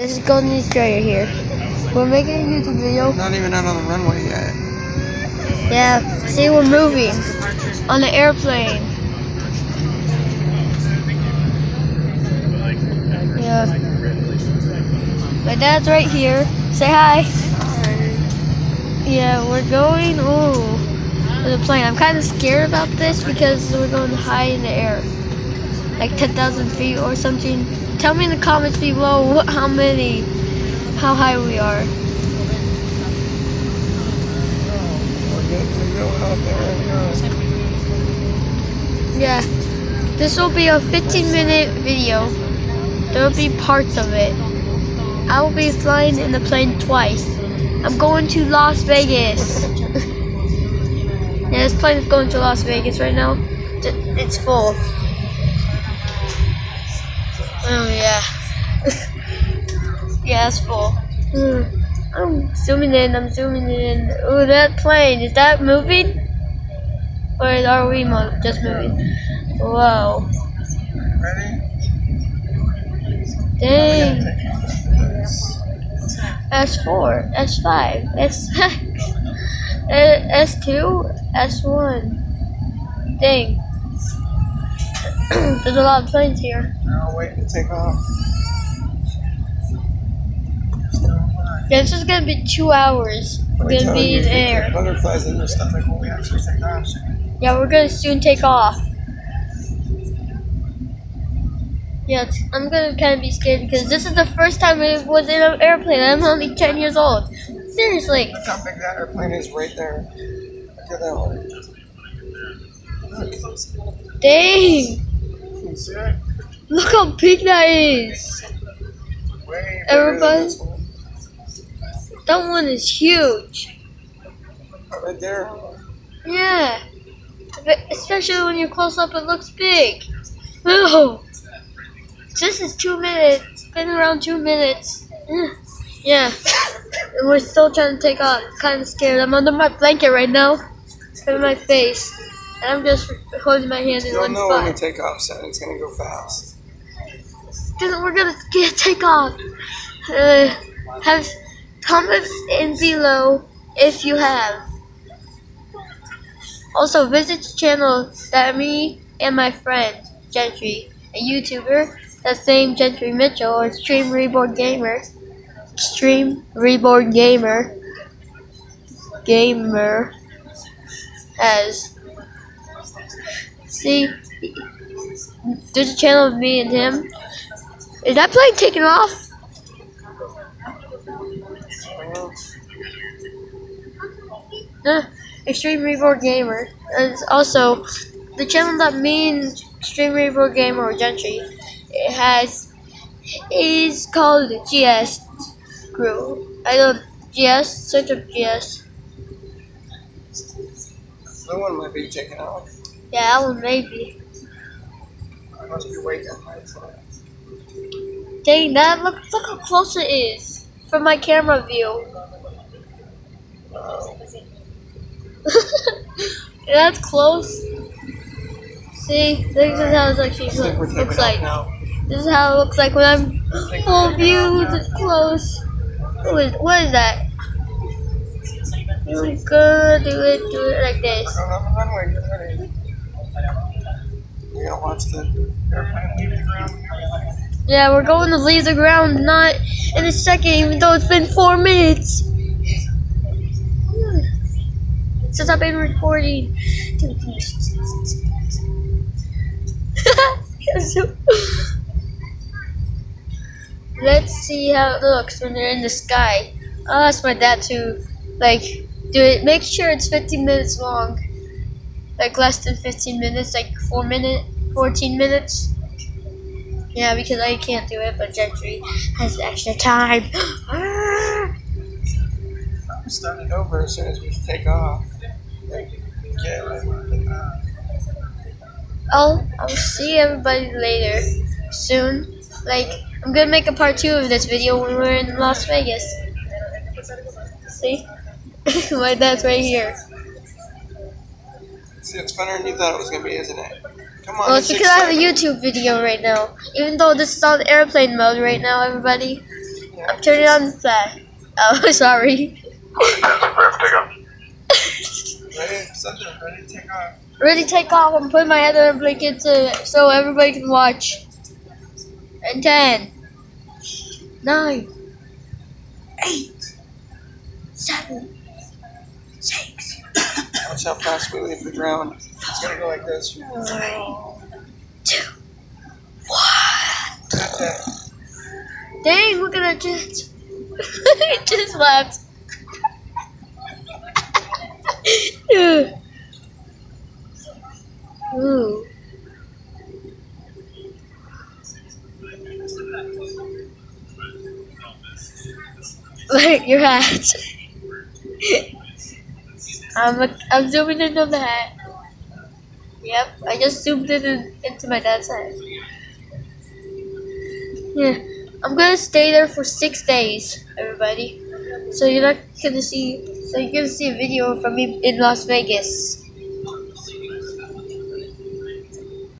This is Golden Australia here. We're making a YouTube video. Not even out on the runway yet. Yeah, see, we're moving on the airplane. Yeah. My dad's right here. Say hi. Yeah, we're going to the plane. I'm kind of scared about this because we're going high in the air, like 10,000 feet or something. Tell me in the comments below how high we are. Yeah, this will be a 15-minute video. There will be parts of it. I will be flying in the plane twice. I'm going to Las Vegas. Yeah, this plane is going to Las Vegas right now. It's full. Oh yeah. Yeah, it's full. I'm zooming in. Oh, that plane, is that moving? Or are we just moving? Whoa. Ready? Dang. S4, S5, S6, S2, S1. Dang. There's a lot of planes here. Now wait to take off. Yeah, this is gonna be 2 hours. We're gonna be in the air. Butterflies in your stomach when we actually take off. Yeah, we're gonna soon take off. Yeah, I'm gonna kind of be scared because this is the first time I was in an airplane. I'm only 10 years old. Seriously. Look how big that airplane is right there. Look at that one. Look. Dang. You see it? Look how big that is. Way Everybody. this one. That one is huge. Right there. Yeah. Especially when you're close up, it looks big. Oh. This is 2 minutes. It's been around 2 minutes. Yeah. And we're still trying to take off. Kind of scared. I'm under my blanket right now. In my face. And I'm just holding my hand in one You'll know when we spot. take off, son. It's going to go fast. We're gonna take off. Have comment in below if you have. Also visit the channel that me and my friend Gentry, a YouTuber, that's named Gentry Mitchell or Extreme Reborn Gamer. Extreme Reborn Gamer has. See, there's a channel of me and him. Is that plane taking off? Extreme Reborn Gamer. And also, the channel that me and Extreme Reborn Gamer or Gentry is called GS Crew. I don't GS. Search up GS. That one might be taking off. Yeah, that one maybe. I must be way down high. Dang, that look how close it is from my camera view. That's close. See, this is how it actually looks like. This is how it looks like when I'm full view, close. What is that? You're gonna do it like this. We're on the runway, get ready. We gotta watch the airplane leave the ground. Yeah, we're going to leave the ground not in a second, even though it's been 4 minutes. Since I've been recording. Let's see how it looks when they're in the sky. I'll ask my dad to, do it. Make sure it's 15 minutes long. Like less than 15 minutes, like 14 minutes. Yeah, because I can't do it, but Gentry has extra time. I'll start it over as soon as we take off. I'll see everybody later, soon. I'm gonna make a part 2 of this video when we're in Las Vegas. See? My dad's right here. See, it's funner than you thought it was gonna be, isn't it? Come on. Well, it's because I have a YouTube video right now. Even though this is on airplane mode right now, everybody. I'm turning on the fan. Oh, sorry. Ready? Subject, ready to take off. Ready to take off. I'm putting my head in a blanket so everybody can watch. And 10, 9, 8, 7, 6. Watch how fast we leave the ground. It's gonna go like this. 3, 2, 1. Okay. Dang, look at that jet. It just left. Ooh. Look, your hat. I'm zooming in on the hat. Yep, I just zoomed into my dad's hat. Yeah, I'm gonna stay there for 6 days, everybody. So you're gonna see a video from me in Las Vegas.